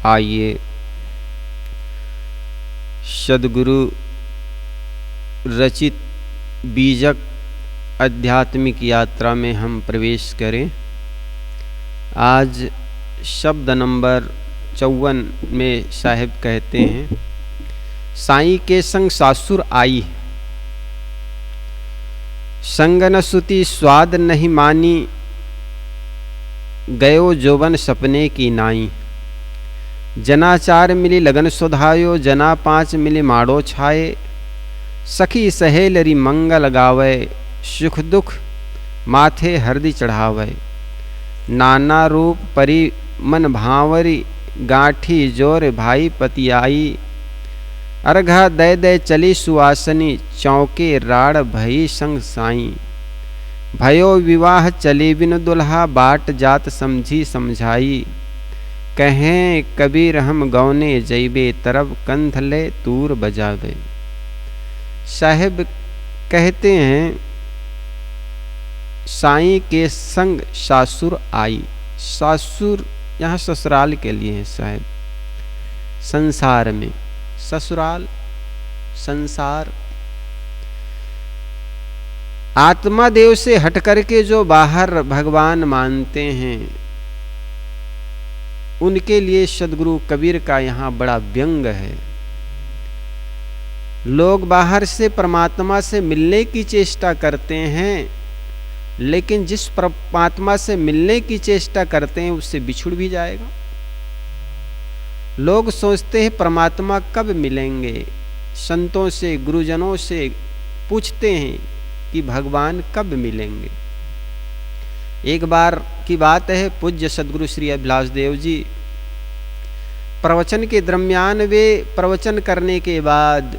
आइए सद्गुरु रचित बीजक आध्यात्मिक यात्रा में हम प्रवेश करें। आज शब्द नंबर 54 में साहिब कहते हैं, साईं के संग सासुर आई, संग न सुती स्वाद नहीं मानी, गयो जोवन सपने की नाई। जना 4 मिली लगन सुधायो, जना 5 मिली माड़ो छाए। सखी सहेलरी मंगल गावे, सुख दुख माथे हरदि चढ़ावे। नाना रूप परी मन भावरी, गांठी जोर भाई पतियाई। अर्घा दय दय चली सुवासनी, चौके राड़ भई संग साई। भयो विवाह चली बिन दुल्हा, बाट जात समझी समझाई। कहें कबीर हम गौने जैबे, तरब कंध ले तूर बजावे। साहिब कहते हैं, साईं के संग सासुर आई। सासुर यहाँ ससुराल के लिए है साहिब। संसार में ससुराल, संसार। आत्मा देव से हट करके जो बाहर भगवान मानते हैं, उनके लिए सद्गुरु कबीर का यहाँ बड़ा व्यंग है। लोग बाहर से परमात्मा से मिलने की चेष्टा करते हैं, लेकिन जिस परमात्मा से मिलने की चेष्टा करते हैं उससे बिछुड़ भी जाएगा। लोग सोचते हैं परमात्मा कब मिलेंगे, संतों से गुरुजनों से पूछते हैं कि भगवान कब मिलेंगे। एक बार की बात है, पूज्य सद्गुरु श्री अभिलाष देव जी प्रवचन के दरमियान वे प्रवचन करने के बाद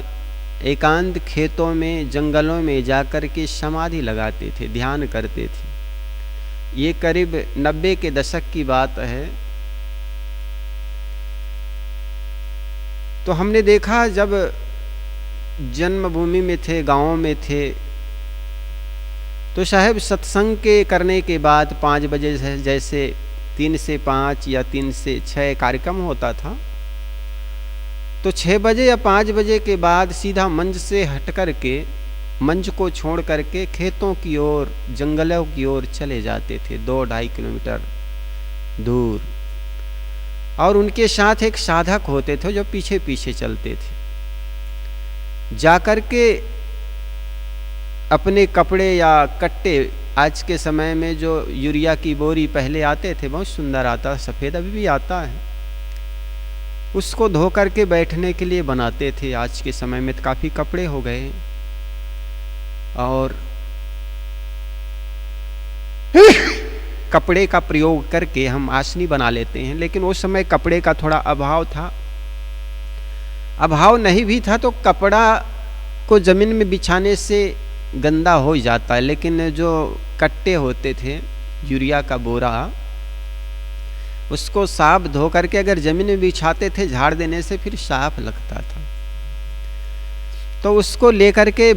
एकांत खेतों में जंगलों में जाकर के समाधि लगाते थे, ध्यान करते थे। ये करीब 90 के दशक की बात है। तो हमने देखा जब जन्मभूमि में थे, गांव में थे, तो साहब सत्संग के करने के बाद 5 बजे जैसे 3 से 5 या 3 से 6 कार्यक्रम होता था, तो 6 बजे या 5 बजे के बाद सीधा मंच से हट करके, मंच को छोड़ करके खेतों की ओर, जंगलों की ओर चले जाते थे, 2-2.5 किलोमीटर दूर। और उनके साथ एक साधक होते थे जो पीछे पीछे चलते थे। जाकर के अपने कपड़े या कट्टे, आज के समय में जो यूरिया की बोरी पहले आते थे, बहुत सुंदर आता, सफ़ेद अभी भी आता है, उसको धो करके बैठने के लिए बनाते थे। आज के समय में तो काफ़ी कपड़े हो गए और कपड़े का प्रयोग करके हम आसनी बना लेते हैं, लेकिन उस समय कपड़े का थोड़ा अभाव था। अभाव नहीं भी था तो कपड़ा को ज़मीन में बिछाने से गंदा हो जाता है, लेकिन जो कट्टे होते थे यूरिया का बोरा, उसको साफ धो करके अगर जमीन में बिछाते थे, झाड़ देने से फिर साफ लगता था। तो उसको लेकर के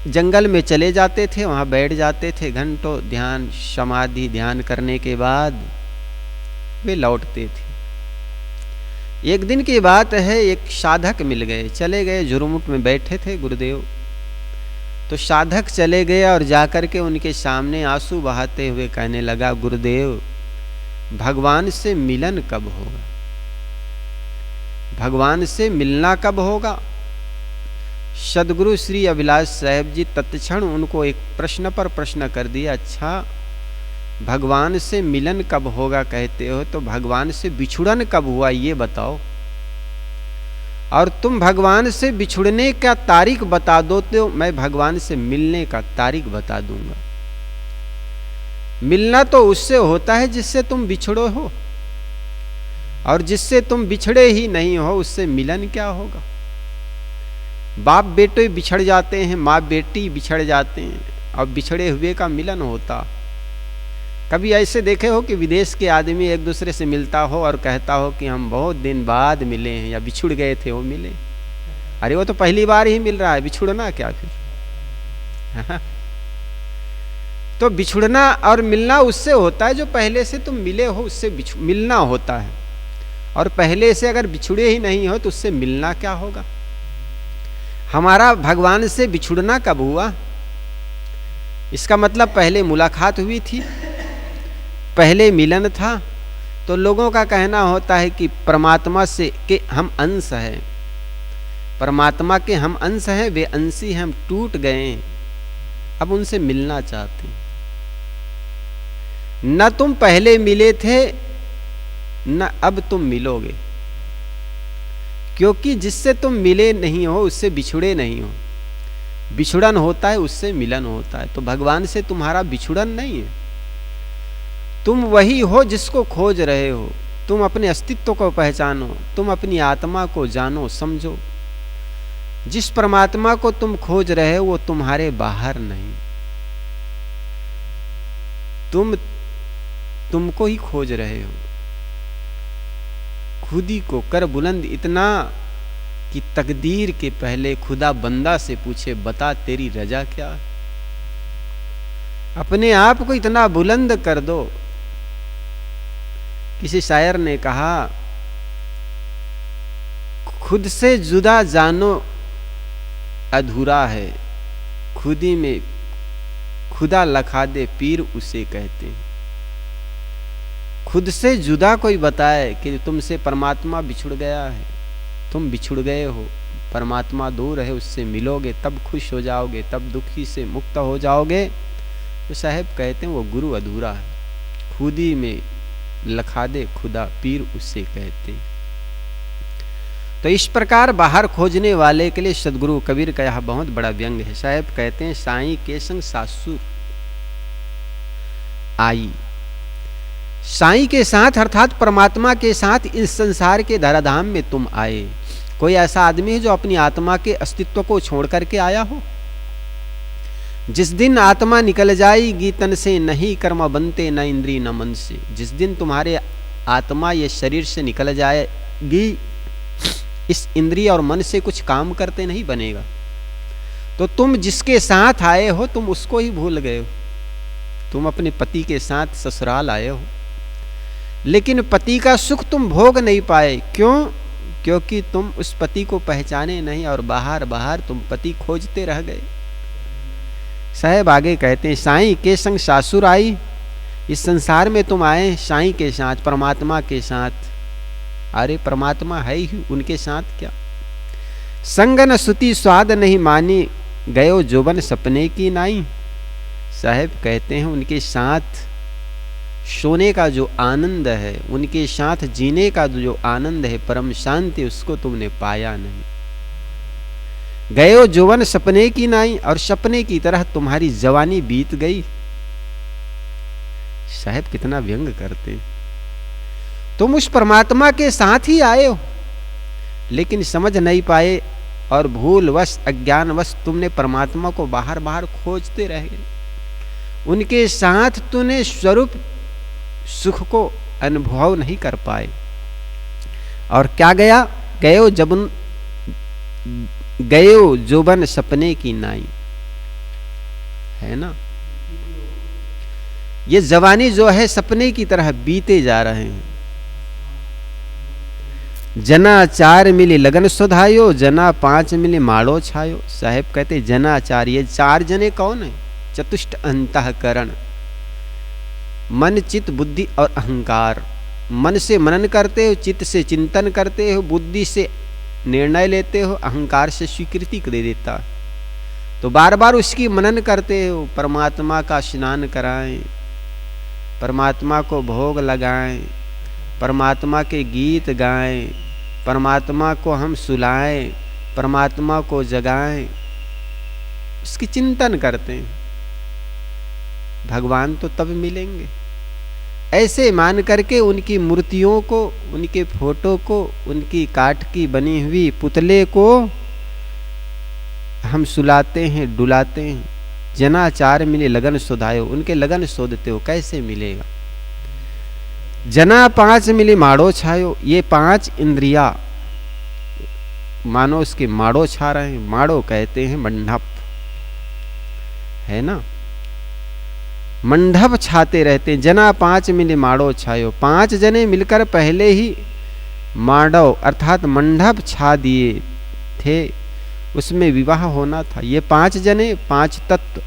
जंगल में चले जाते थे, वहाँ बैठ जाते थे, घंटों ध्यान समाधि ध्यान करने के बाद वे लौटते थे। एक दिन की बात है, एक साधक मिल गए, चले गए, झुरमुट में बैठे थे गुरुदेव। तो साधक चले गए और जाकर के उनके सामने आंसू बहाते हुए कहने लगा, गुरुदेव भगवान से मिलन कब होगा, भगवान से मिलना कब होगा। सद्गुरु श्री अभिलाष साहेब जी तत्क्षण उनको एक प्रश्न पर प्रश्न कर दिया, अच्छा भगवान से मिलन कब होगा कहते हो, तो भगवान से बिछुड़न कब हुआ ये बताओ, और तुम भगवान से बिछुड़ने का तारीख बता दो तो मैं भगवान से मिलने का तारीख बता दूंगा। मिलना तो उससे होता है जिससे तुम बिछड़ो हो, और जिससे तुम बिछड़े ही नहीं हो उससे मिलन क्या होगा। बाप बेटे बिछड़ जाते हैं, माँ बेटी बिछड़ जाते हैं, और बिछड़े हुए का मिलन होता। कभी ऐसे देखे हो कि विदेश के आदमी एक दूसरे से मिलता हो और कहता हो कि हम बहुत दिन बाद मिले हैं या बिछुड़ गए थे वो मिले? अरे वो तो पहली बार ही मिल रहा है, बिछुड़ना क्या फिर। तो बिछुड़ना और मिलना उससे होता है जो पहले से तुम मिले हो, उससे मिलना होता है। और पहले से अगर बिछुड़े ही नहीं हो तो उससे मिलना क्या होगा? हमारा भगवान से बिछुड़ना कब हुआ? इसका मतलब पहले मुलाकात हुई थी, पहले मिलन था। तो लोगों का कहना होता है कि परमात्मा से के हम अंश हैं, परमात्मा के हम अंश हैं, वे अंशी हम टूट गए, अब उनसे मिलना चाहते हैं। न तुम पहले मिले थे न अब तुम मिलोगे, क्योंकि जिससे तुम मिले नहीं हो उससे बिछुड़े नहीं हो। बिछुड़न होता है उससे मिलन होता है। तो भगवान से तुम्हारा बिछुड़न नहीं है, तुम वही हो जिसको खोज रहे हो। तुम अपने अस्तित्व को पहचानो, तुम अपनी आत्मा को जानो समझो। जिस परमात्मा को तुम खोज रहे हो वो तुम्हारे बाहर नहीं, तुमको ही खोज रहे हो। खुद ही को कर बुलंद इतना कि तकदीर के पहले खुदा बंदा से पूछे बता तेरी रजा क्या। अपने आप को इतना बुलंद कर दो। किसी शायर ने कहा, खुद से जुदा जानो अधूरा है, खुदी में खुदा लखा दे पीर उसे कहते हैं। खुद से जुदा कोई बताए कि तुमसे परमात्मा बिछुड़ गया है, तुम बिछुड़ गए हो, परमात्मा दूर है, उससे मिलोगे तब खुश हो जाओगे, तब दुखी से मुक्त हो जाओगे। तो साहब कहते हैं वो गुरु अधूरा है, खुदी में लखा दे खुदा पीर उसे कहते। तो इस प्रकार बाहर खोजने वाले के लिए सदगुरु कबीर का यह बहुत बड़ा व्यंग है। साहब कहते हैं साईं के संग सासुर आई। साईं के साथ अर्थात परमात्मा के साथ इस संसार के धराधाम में तुम आए। कोई ऐसा आदमी है जो अपनी आत्मा के अस्तित्व को छोड़ करके आया हो? जिस दिन आत्मा निकल जाएगी तन से, नहीं कर्म बनते न इंद्री न मन से। जिस दिन तुम्हारे आत्मा ये शरीर से निकल जाएगी, इस इंद्रिय और मन से कुछ काम करते नहीं बनेगा। तो तुम जिसके साथ आए हो तुम उसको ही भूल गए हो। तुम अपने पति के साथ ससुराल आए हो, लेकिन पति का सुख तुम भोग नहीं पाए। क्यों? क्योंकि तुम उस पति को पहचाने नहीं और बाहर बाहर तुम पति खोजते रह गए। साहब आगे कहते हैं साईं के संग सासुर आई। इस संसार में तुम आए साईं के साथ, परमात्मा के साथ। अरे परमात्मा है ही, उनके साथ क्या? संगन सुति स्वाद नहीं मानी, गयो जोबन सपने की नाई। साहब कहते हैं उनके साथ सोने का जो आनंद है, उनके साथ जीने का जो आनंद है, परम शांति, उसको तुमने पाया नहीं। गयो जौवन सपने की नाई, और सपने की तरह तुम्हारी जवानी बीत गई। साहब कितना व्यंग करते। तुम उस परमात्मा के साथ ही आए हो, लेकिन समझ नहीं पाए और भूलवश अज्ञानवश तुमने परमात्मा को बाहर बाहर खोजते रह गए। उनके साथ तूने स्वरूप सुख को अनुभव नहीं कर पाए। और क्या गया? गयो जोबन सपने की नाई, है ना। ये जवानी जो है सपने की तरह बीते जा रहे हैं। जना चार मिली लगन सुधायो, जना पांच मिली माड़ो छायो। साहेब कहते जना चार, ये चार जने कौन है? चतुष्ट अंतःकरण, मन चित्त बुद्धि और अहंकार। मन से मनन करते हो, चित्त से चिंतन करते हो, बुद्धि से निर्णय लेते हो, अहंकार से स्वीकृति दे देता। तो बार बार उसकी मनन करते हो। परमात्मा का स्नान कराएं, परमात्मा को भोग लगाएं, परमात्मा के गीत गाएं, परमात्मा को हम सुलाएं, परमात्मा को जगाएं, उसकी चिंतन करते हैं। भगवान तो तब मिलेंगे। ऐसे मान करके उनकी मूर्तियों को, उनके फोटो को, उनकी काठ की बनी हुई पुतले को हम सुलाते हैं, डुलाते हैं। जना चार मिले लगन सुधायो, उनके लगन शोधते हो, कैसे मिलेगा? जना पांच मिली माड़ो छायो, ये पांच इंद्रिया मानो उसके माड़ो छा रहे हैं। माड़ो कहते हैं मंडप, है ना, मंडप छाते रहते हैं। जना पांच मिले माड़ो छायो, पांच जने मिलकर पहले ही मांडव अर्थात मंडप छा दिए थे, उसमें विवाह होना था। ये 5 जने 5 तत्व,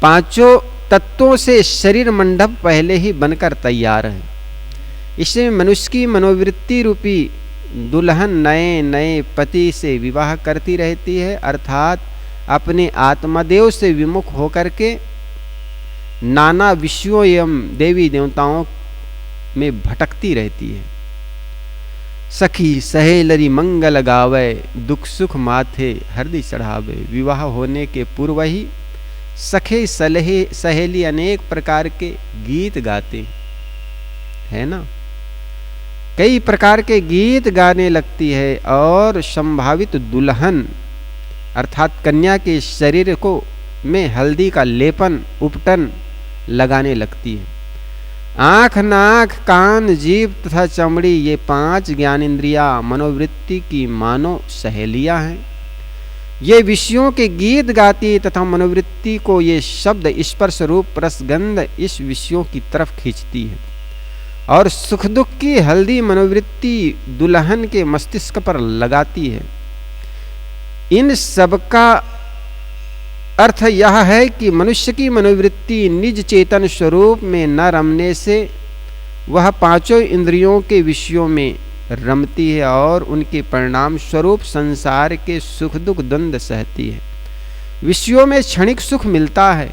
पांचों तत्वों से शरीर मंडप पहले ही बनकर तैयार है। इसमें मनुष्य की मनोवृत्ति रूपी दुल्हन नए नए पति से विवाह करती रहती है, अर्थात अपने आत्मदेव से विमुख होकर के नाना विषयों एवं देवी देवताओं में भटकती रहती है। सखी सहेलरी मंगल गावे, दुख सुख माथे हरदि चढ़ावे। विवाह होने के पूर्व ही सखे सहेली अनेक प्रकार के गीत गाते है ना, कई प्रकार के गीत गाने लगती है और संभावित दुल्हन अर्थात कन्या के शरीर को में हल्दी का लेपन उपटन लगाने लगती है। आँख नाक कान जीभ तथा चमड़ी ये 5 ज्ञानेंद्रिया मनोवृत्ति की मानो सहेलियां हैं। ये विषयों के गीत गाती तथा मनोवृत्ति को ये शब्द स्पर्श रूप रसगंध इस विषयों की तरफ खींचती है और सुख दुख की हल्दी मनोवृत्ति दुल्हन के मस्तिष्क पर लगाती है। इन सब का अर्थ यह है कि मनुष्य की मनोवृत्ति निज चेतन स्वरूप में न रमने से वह 5 इंद्रियों के विषयों में रमती है और उनके परिणाम स्वरूप संसार के सुख दुख द्वंद्व सहती है। विषयों में क्षणिक सुख मिलता है,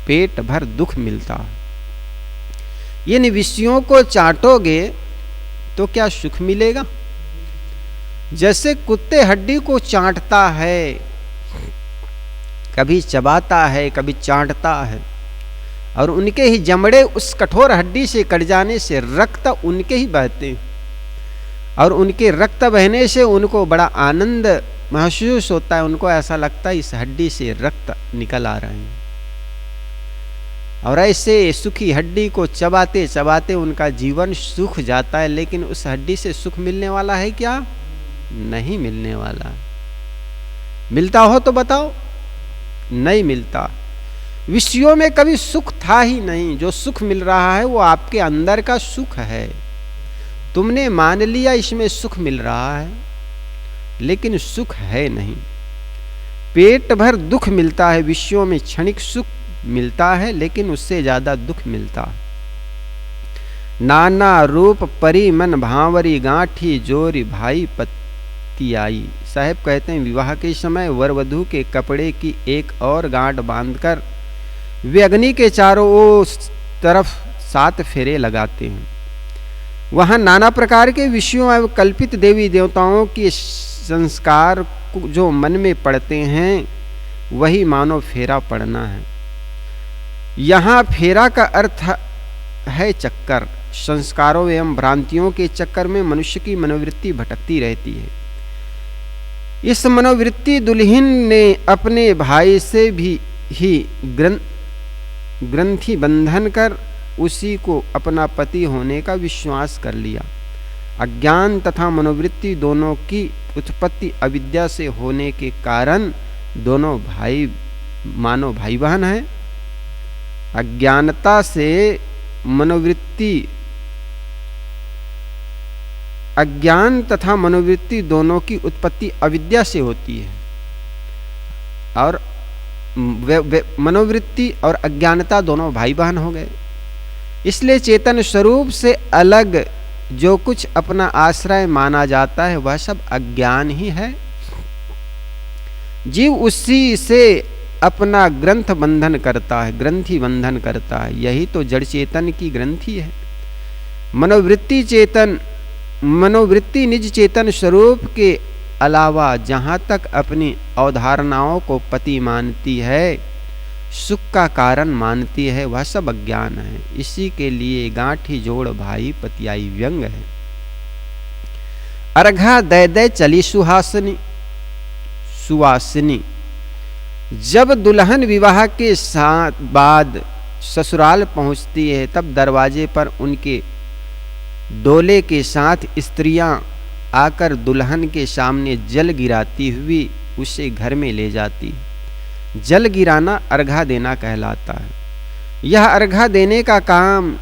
पेट भर दुख मिलता है। इन विषयों को चाटोगे तो क्या सुख मिलेगा? जैसे कुत्ते हड्डी को चाटता है, कभी चबाता है कभी चाटता है, और उनके ही जमड़े उस कठोर हड्डी से कट जाने से रक्त उनके ही बहते हैं और उनके रक्त बहने से उनको बड़ा आनंद महसूस होता है। उनको ऐसा लगता है इस हड्डी से रक्त निकल आ रहे हैं, और ऐसे सुखी हड्डी को चबाते चबाते उनका जीवन सूख जाता है। लेकिन उस हड्डी से सुख मिलने वाला है क्या? नहीं मिलने वाला। मिलता हो तो बताओ, नहीं मिलता। विषयों में कभी सुख था ही नहीं। जो सुख मिल रहा है वो आपके अंदर का सुख है। तुमने मान लिया इसमें सुख मिल रहा है, लेकिन सुख है नहीं। पेट भर दुख मिलता है, विषयों में क्षणिक सुख मिलता है, लेकिन उससे ज्यादा दुख मिलता है। नाना रूप परी मन भांवरी गांठी जोरी भाई पत्ती आई। साहब कहते हैं विवाह के समय वर वधू के कपड़े की एक और गांठ बांधकर वे अग्नि के चारों ओर तरफ 7 फेरे लगाते हैं। वहां नाना प्रकार के विषयों एवं कल्पित देवी देवताओं के संस्कार जो मन में पड़ते हैं वही मानो फेरा पड़ना है। यहाँ फेरा का अर्थ है चक्कर। संस्कारों एवं भ्रांतियों के चक्कर में मनुष्य की मनोवृत्ति भटकती रहती है। इस मनोवृत्ति दुल्हन ने अपने भाई से भी ही ग्रंथि बंधन कर उसी को अपना पति होने का विश्वास कर लिया। अज्ञान तथा मनोवृत्ति दोनों की उत्पत्ति अविद्या से होने के कारण दोनों भाई मानो भाई बहन हैं। अज्ञानता से मनोवृत्ति, अज्ञान तथा मनोवृत्ति दोनों की उत्पत्ति अविद्या से होती है, और मनोवृत्ति और अज्ञानता दोनों भाई बहन हो गए। इसलिए चेतन स्वरूप से अलग जो कुछ अपना आश्रय माना जाता है वह सब अज्ञान ही है। जीव उसी से अपना ग्रंथ बंधन करता है, ग्रंथि बंधन करता है। यही तो जड़ चेतन की ग्रंथि है। मनोवृत्ति निज चेतन स्वरूप के अलावा जहाँ तक अपनी अवधारणाओं को पति मानती है, सुख का कारण मानती है, वह सब अज्ञान है। इसी के लिए गांठी जोड़ भाई पतियाई व्यंग है। अर्घा दे दे चली सुवासिनी। जब दुल्हन विवाह के बाद ससुराल पहुंचती है तब दरवाजे पर उनके डोले के साथ स्त्रियां आकर दुल्हन के सामने जल गिराती हुई उसे घर में ले जाती। जल गिराना अर्घा देना कहलाता है। यह अर्घा देने का काम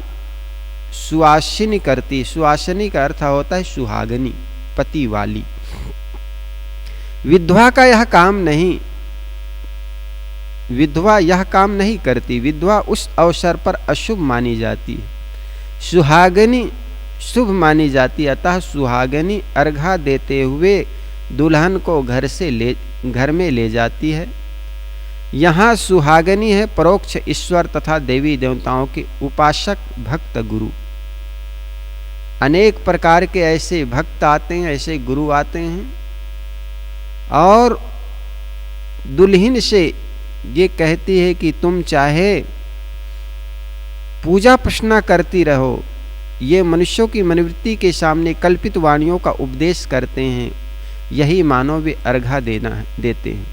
सुहासिनी करती। सुहासिनी का अर्थ होता है सुहागनी, पति वाली। विधवा का यह काम नहीं, विधवा यह काम नहीं करती। विधवा उस अवसर पर अशुभ मानी जाती है, सुहागनी शुभ मानी जाती। अतः सुहागनी अर्घा देते हुए दुल्हन को घर में ले जाती है। यहाँ सुहागनी है परोक्ष ईश्वर तथा देवी देवताओं के उपासक भक्त गुरु। अनेक प्रकार के ऐसे भक्त आते हैं, ऐसे गुरु आते हैं और दुल्हन से ये कहती है कि तुम चाहे पूजा प्रश्न करती रहो। ये मनुष्यों की मनोवृत्ति के सामने कल्पित वाणियों का उपदेश करते हैं, यही मानो वे अर्घा देते हैं।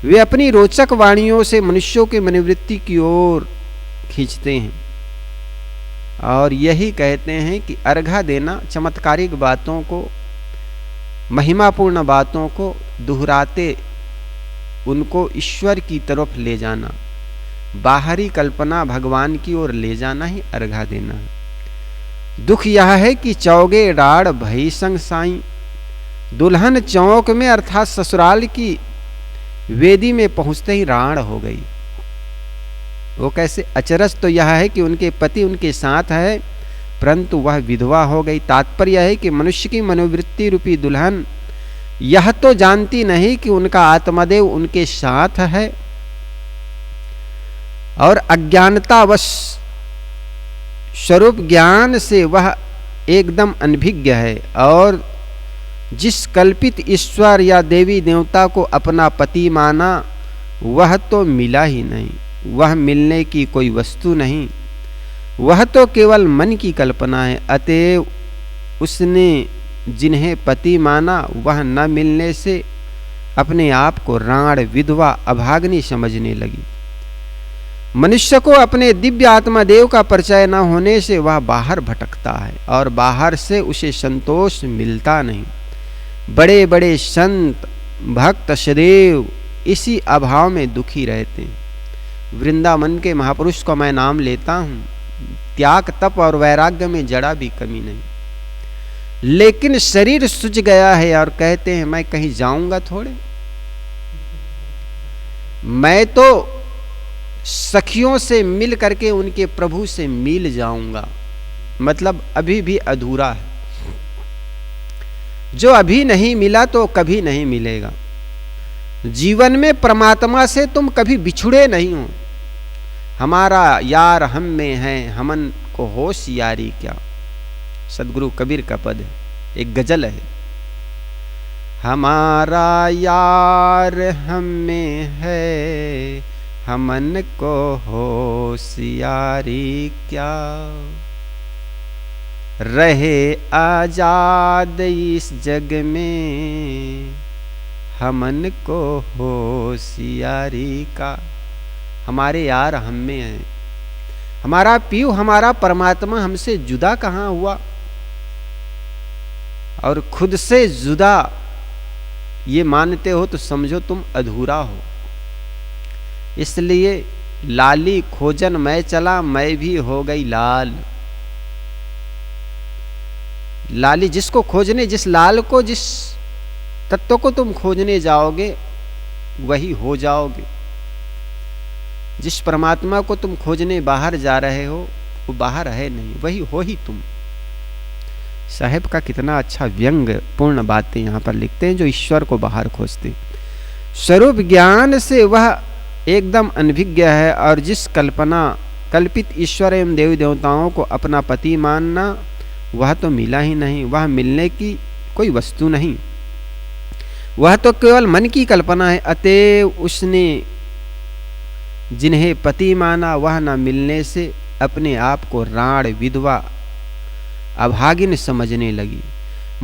वे अपनी रोचक वाणियों से मनुष्यों के मनोवृत्ति की ओर खींचते हैं और यही कहते हैं कि अर्घा देना चमत्कारिक बातों को, महिमापूर्ण बातों को दोहराते उनको ईश्वर की तरफ ले जाना, बाहरी कल्पना भगवान की ओर ले जाना ही अर्घा देना है। दुख यह है कि चौगे डाड़ भई संग साई। दुल्हन चौक में अर्थात ससुराल की वेदी में पहुंचते ही राण हो गई। वो कैसे? अचरज तो यह है कि उनके पति उनके साथ है परंतु वह विधवा हो गई। तात्पर्य यह है कि मनुष्य की मनोवृत्ति रूपी दुल्हन यह तो जानती नहीं कि उनका आत्मदेव उनके साथ है और अज्ञानतावश स्वरूप ज्ञान से वह एकदम अनभिज्ञ है और जिस कल्पित ईश्वर या देवी देवता को अपना पति माना वह तो मिला ही नहीं, वह मिलने की कोई वस्तु नहीं, वह तो केवल मन की कल्पना है। अतएव उसने जिन्हें पति माना वह न मिलने से अपने आप को राण, विधवा, अभाग्नि समझने लगी। मनुष्य को अपने दिव्य आत्मा देव का परिचय न होने से वह बाहर भटकता है और बाहर से उसे संतोष मिलता नहीं। बड़े बड़े संत भक्त सदैव इसी अभाव में दुखी रहते हैं। वृंदावन के महापुरुष को मैं नाम लेता हूँ, त्याग तप और वैराग्य में जरा भी कमी नहीं, लेकिन शरीर सूझ गया है और कहते हैं मैं कहीं जाऊंगा थोड़े, मैं तो सखियों से मिल करके उनके प्रभु से मिल जाऊंगा। मतलब अभी भी अधूरा है। जो अभी नहीं मिला तो कभी नहीं मिलेगा। जीवन में परमात्मा से तुम कभी बिछुड़े नहीं हो। हमारा यार हम में है, हमन को होशियारी क्या, सदगुरु कबीर का पद है, एक गजल है। हमारा यार हम में है, हमन को होशियारी क्या, रहे आजाद इस जग में, हमन को होशियारी का। हमारे यार हम में है, हमारा पीयू, हमारा परमात्मा हमसे जुदा कहाँ हुआ, और खुद से जुदा ये मानते हो तो समझो तुम अधूरा हो। इसलिए लाली खोजन मैं चला, मैं भी हो गई लाल। लाली जिसको खोजने, जिस लाल को, जिस तत्व को तुम खोजने जाओगे वही हो जाओगे। जिस परमात्मा को तुम खोजने बाहर जा रहे हो वो बाहर है नहीं, वही हो ही तुम। साहेब का कितना अच्छा व्यंग पूर्ण बातें यहाँ पर लिखते हैं जो ईश्वर को बाहर खोजते। स्वरूप ज्ञान से वह एकदम अनभिज्ञ है और जिस कल्पित ईश्वर एवं देवी देवताओं को अपना पति मानना वह तो मिला ही नहीं, वह मिलने की कोई वस्तु नहीं, वह तो केवल मन की कल्पना है। अतएव उसने जिन्हें पति माना वह न मिलने से अपने आप को राण, विधवा, अभागिन समझने लगी।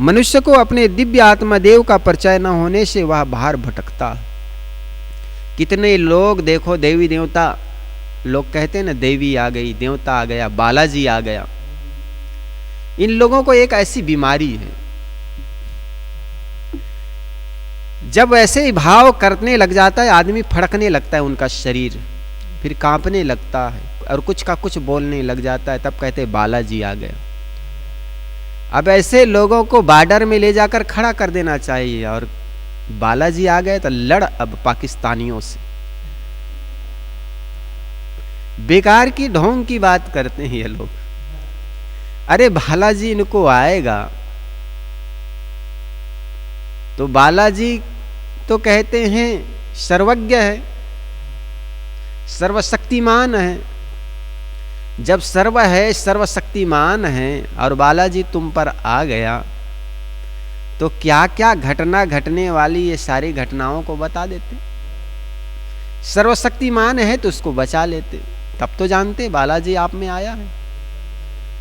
मनुष्य को अपने दिव्य आत्मदेव का परिचय न होने से वह बाहर भटकता। कितने लोग देखो, देवी देवता लोग कहते हैं ना, देवी आ गई, देवता आ गया, बालाजी आ गया। इन लोगों को एक ऐसी बीमारी है, जब ऐसे ही भाव करने लग जाता है आदमी फड़कने लगता है, उनका शरीर फिर कांपने लगता है, और कुछ का कुछ बोलने लग जाता है, तब कहते बालाजी आ गए। अब ऐसे लोगों को बॉर्डर में ले जाकर खड़ा कर देना चाहिए, और बालाजी आ गए तो लड़ अब पाकिस्तानियों से। बेकार की ढोंग की बात करते हैं ये लोग। अरे बालाजी इनको आएगा तो बालाजी तो कहते हैं सर्वज्ञ है, सर्वशक्तिमान है। जब सर्व है, सर्वशक्तिमान है और बालाजी तुम पर आ गया तो क्या क्या घटना घटने वाली ये सारी घटनाओं को बता देते। सर्वशक्तिमान है तो उसको बचा लेते, तब तो जानते बालाजी आप में आया है।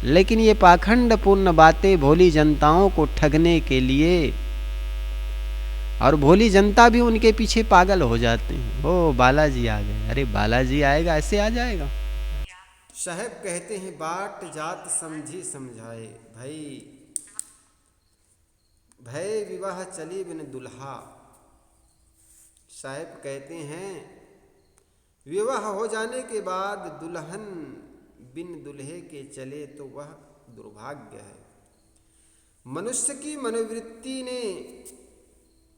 लेकिन ये पाखंड पूर्ण बातें भोली जनताओं को ठगने के लिए, और भोली जनता भी उनके पीछे पागल हो जाते हैं। ओ बालाजी आ गए, अरे बालाजी आएगा ऐसे आ जाएगा। साहब कहते हैं बाट जात समझी समझाए, भय विवाह चली बिन दुल्हा। साहब कहते हैं विवाह हो जाने के बाद दुल्हन बिन दुल्हे के चले तो वह दुर्भाग्य है। मनुष्य की मनोवृत्ति ने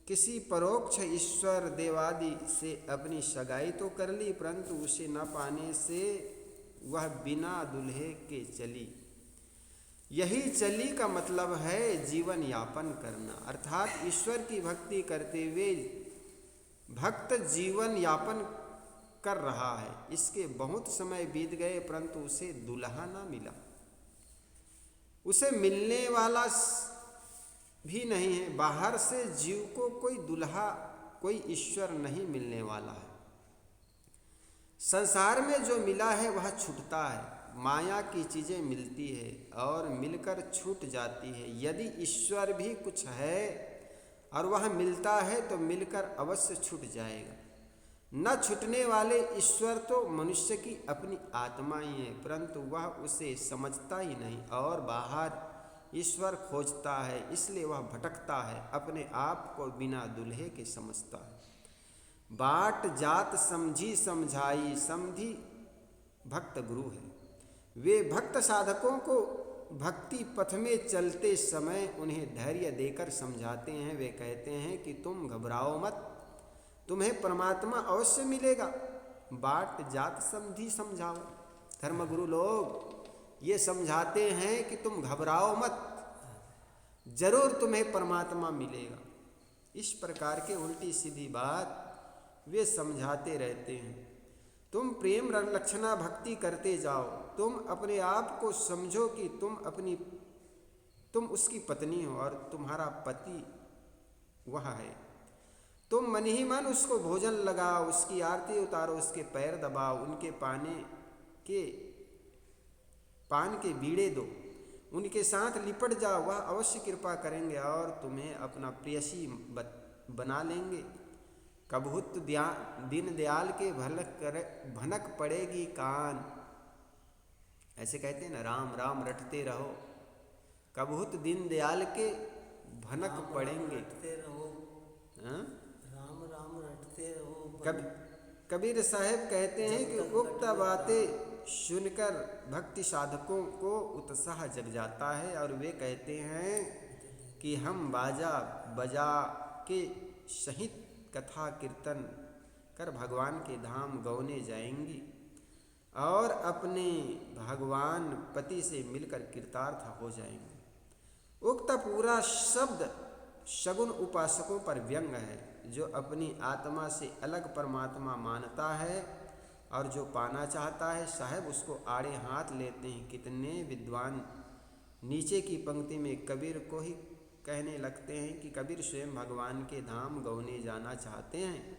किसी परोक्ष ईश्वर देवादि से अपनी सगाई तो कर ली, परंतु उसे न पाने से वह बिना दुल्हे के चली। यही चली का मतलब है जीवन यापन करना, अर्थात ईश्वर की भक्ति करते हुए भक्त जीवन यापन कर रहा है। इसके बहुत समय बीत गए परंतु उसे दुल्हा ना मिला, उसे मिलने वाला भी नहीं है। बाहर से जीव को कोई दुल्हा, कोई ईश्वर नहीं मिलने वाला है। संसार में जो मिला है वह छूटता है। माया की चीजें मिलती है और मिलकर छूट जाती है। यदि ईश्वर भी कुछ है और वह मिलता है तो मिलकर अवश्य छूट जाएगा। न छूटने वाले ईश्वर तो मनुष्य की अपनी आत्मा ही है, परंतु वह उसे समझता ही नहीं और बाहर ईश्वर खोजता है, इसलिए वह भटकता है, अपने आप को बिना दुल्हे के समझता है। बाट जात समझी समझाई, समझी भक्त गुरु है। वे भक्त साधकों को भक्ति पथ में चलते समय उन्हें धैर्य देकर समझाते हैं। वे कहते हैं कि तुम घबराओ मत, तुम्हें परमात्मा अवश्य मिलेगा। बाट जात समझी समझाओ। धर्मगुरु लोग ये समझाते हैं कि तुम घबराओ मत, जरूर तुम्हें परमात्मा मिलेगा। इस प्रकार के उल्टी सीधी बात वे समझाते रहते हैं। तुम प्रेम लक्षणा भक्ति करते जाओ। तुम अपने आप को समझो कि तुम उसकी पत्नी हो और तुम्हारा पति वह है। तुम मन ही मन उसको भोजन लगाओ, उसकी आरती उतारो, उसके पैर दबाओ, उनके पान के बीड़े दो, उनके साथ लिपट जाओ, वह अवश्य कृपा करेंगे और तुम्हें अपना प्रेयसी बना लेंगे। कबहुत दीन दयाल के भनक पड़ेगी कान। ऐसे कहते हैं ना, राम राम रटते रहो। कबहुत दीन दयाल के भनक पड़ेंगे। राम राम रटते रहो। कबीर साहब कहते हैं कि उक्त बातें सुनकर भक्ति साधकों को उत्साह जग जाता है और वे कहते हैं कि हम बाजा बजा के सहित कथा कीर्तन कर भगवान के धाम गौने जाएंगी और अपने भगवान पति से मिलकर कृतार्थ हो जाएंगे। उक्त पूरा शब्द सगुण उपासकों पर व्यंग है, जो अपनी आत्मा से अलग परमात्मा मानता है और जो पाना चाहता है, साहब उसको आड़े हाथ लेते हैं। कितने विद्वान नीचे की पंक्ति में कबीर को ही कहने लगते हैं कि कबीर स्वयं भगवान के धाम गौने जाना चाहते हैं।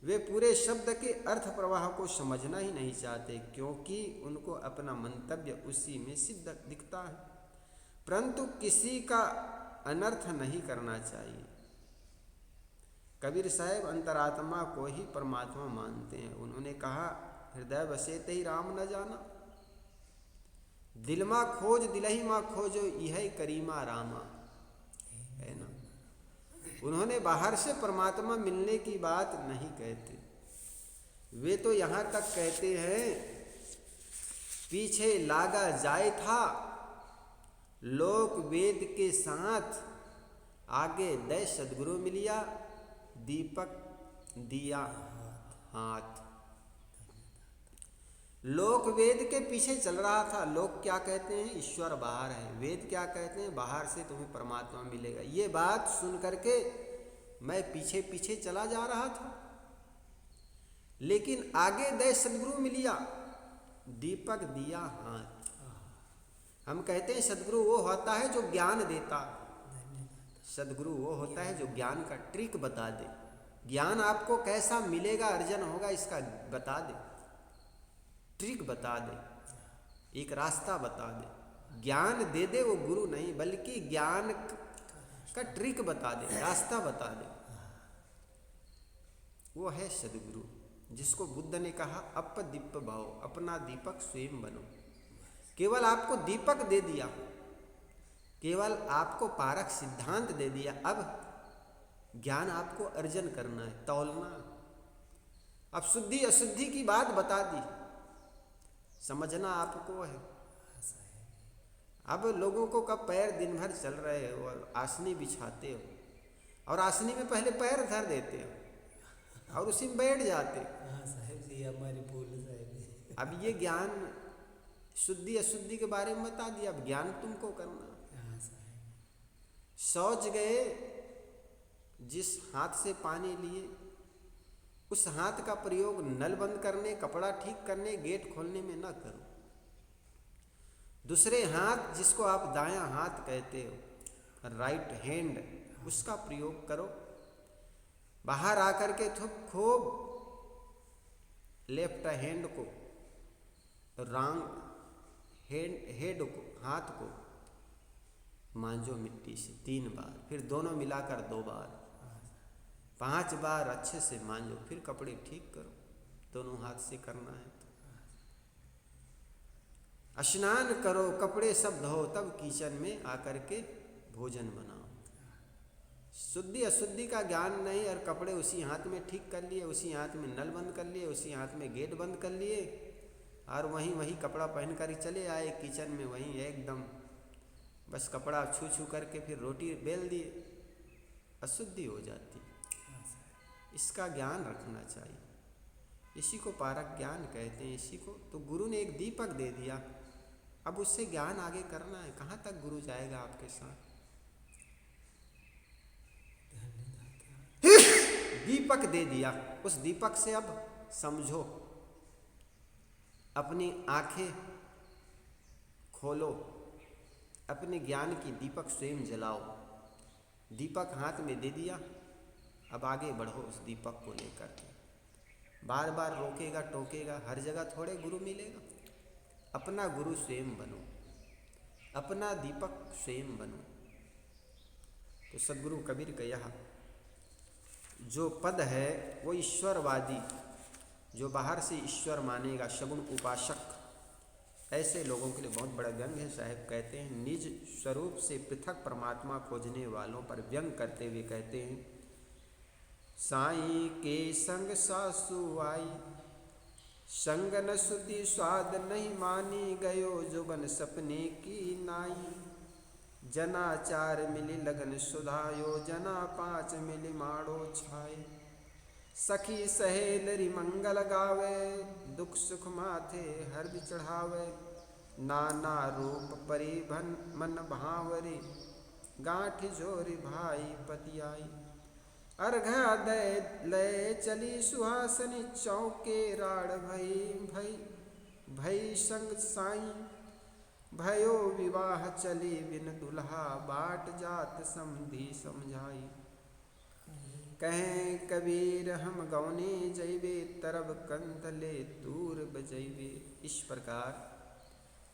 वे पूरे शब्द के अर्थ प्रवाह को समझना ही नहीं चाहते, क्योंकि उनको अपना मंतव्य उसी में सिद्ध दिखता है। परंतु किसी का अनर्थ नहीं करना चाहिए। कबीर साहब अंतरात्मा को ही परमात्मा मानते हैं। उन्होंने कहा, हृदय बसे ते ही राम न जाना, दिल मा खोज दिलही मा खोजो, यह करीमा रामा, है ना। उन्होंने बाहर से परमात्मा मिलने की बात नहीं कहते। वे तो यहाँ तक कहते हैं पीछे लागा जाए था लोक वेद के साथ, आगे दय सदगुरु मिलिया दीपक दिया हाथ। लोक वेद के पीछे चल रहा था। लोग क्या कहते हैं? ईश्वर बाहर है। वेद क्या कहते हैं? बाहर से तुम्हें परमात्मा मिलेगा। ये बात सुन करके मैं पीछे पीछे चला जा रहा था, लेकिन आगे दय सदगुरु मिलिया दीपक दिया हाथ। हम कहते हैं सदगुरु वो होता है जो ज्ञान देता। सदगुरु वो होता है जो ज्ञान का ट्रिक बता दे। ज्ञान आपको कैसा मिलेगा, अर्जन होगा, इसका बता दे, ट्रिक बता दे, एक रास्ता बता दे। ज्ञान दे दे वो गुरु नहीं, बल्कि ज्ञान का ट्रिक बता दे, रास्ता बता दे। वो है सदगुरु, जिसको बुद्ध ने कहा अपदीप भाव, अपना दीपक स्वयं बनो। केवल आपको दीपक दे दिया, केवल आपको पारक सिद्धांत दे दिया। अब ज्ञान आपको अर्जन करना है, तौलना। अब शुद्धि अशुद्धि की बात बता दी, समझना आपको है। अब लोगों को कब पैर दिन भर चल रहे हो और आसनी बिछाते हो, और आसनी में पहले पैर धर देते हो और उसी में बैठ जाते हो। हाँ साहब जी, हमारी भूल साहब। अब ये ज्ञान शुद्धि अशुद्धि के बारे में बता दिया। अब ज्ञान तुमको करना। शौच गए, जिस हाथ से पानी लिए उस हाथ का प्रयोग नल बंद करने, कपड़ा ठीक करने, गेट खोलने में ना करो। दूसरे हाथ, जिसको आप दायां हाथ कहते हो, राइट हैंड, उसका प्रयोग करो। बाहर आकर के खूब लेफ्ट हैंड को, रॉन्ग हेड को, हाथ को मांजो मिट्टी से 3 बार, फिर दोनों मिलाकर 2 बार, 5 बार अच्छे से मांजो, फिर कपड़े ठीक करो। दोनों हाथ से करना है तो स्नान करो, कपड़े सब धो, तब किचन में आकर के भोजन बनाओ। शुद्धि अशुद्धि का ज्ञान नहीं, और कपड़े उसी हाथ में ठीक कर लिए, उसी हाथ में नल बंद कर लिए, उसी हाथ में गेट बंद कर लिए, और वही कपड़ा पहन कर चले आए किचन में, वहीं एकदम बस कपड़ा छू छू करके फिर रोटी बेल दिए, अशुद्धि हो जाती। इसका ज्ञान रखना चाहिए। इसी को पारक ज्ञान कहते हैं। इसी को तो गुरु ने एक दीपक दे दिया, अब उससे ज्ञान आगे करना है। कहाँ तक गुरु जाएगा आपके साथ? दीपक दे दिया, उस दीपक से अब समझो, अपनी आंखें खोलो, अपने ज्ञान की दीपक स्वयं जलाओ। दीपक हाथ में दे दिया, अब आगे बढ़ो उस दीपक को लेकर के। बार बार रोकेगा टोकेगा, हर जगह थोड़े गुरु मिलेगा। अपना गुरु स्वयं बनो, अपना दीपक स्वयं बनो। तो सद्गुरु कबीर का यह जो पद है वो ईश्वरवादी, जो बाहर से ईश्वर मानेगा, सगुण उपासक, ऐसे लोगों के लिए बहुत बड़ा व्यंग है। साहब कहते हैं, निज स्वरूप से पृथक परमात्मा खोजने वालों पर व्यंग करते हुए कहते हैं, साईं के संग सासु आई, संग न सुधि स्वाद नहीं मानी, गयो जुबन सपने की नाई। जना 4 मिली लगन सुधायो, जना 5 मिली माड़ो छाए। सखी सहेलरी मंगल गावे, दुख सुख माथे हर चढ़ावे। नाना रूप परिभन मन भावरी, गांठ जोरी भाई पतियाई। अर्घा दय लय चली सुहासनी, चौके राड़ भई संग साई। भयो विवाह चली बिन दुल्हा, बाट जात समधी समझाई। कहें कबीर हम गौने जैबे, तरब कंतले दूर बजैबे। इस प्रकार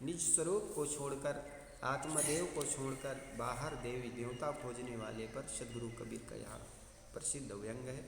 निज स्वरूप को छोड़कर, आत्मदेव को छोड़कर बाहर देवी देवता खोजने वाले पर सद्गुरु कबीर का यहाँ प्रसिद्ध व्यंग है।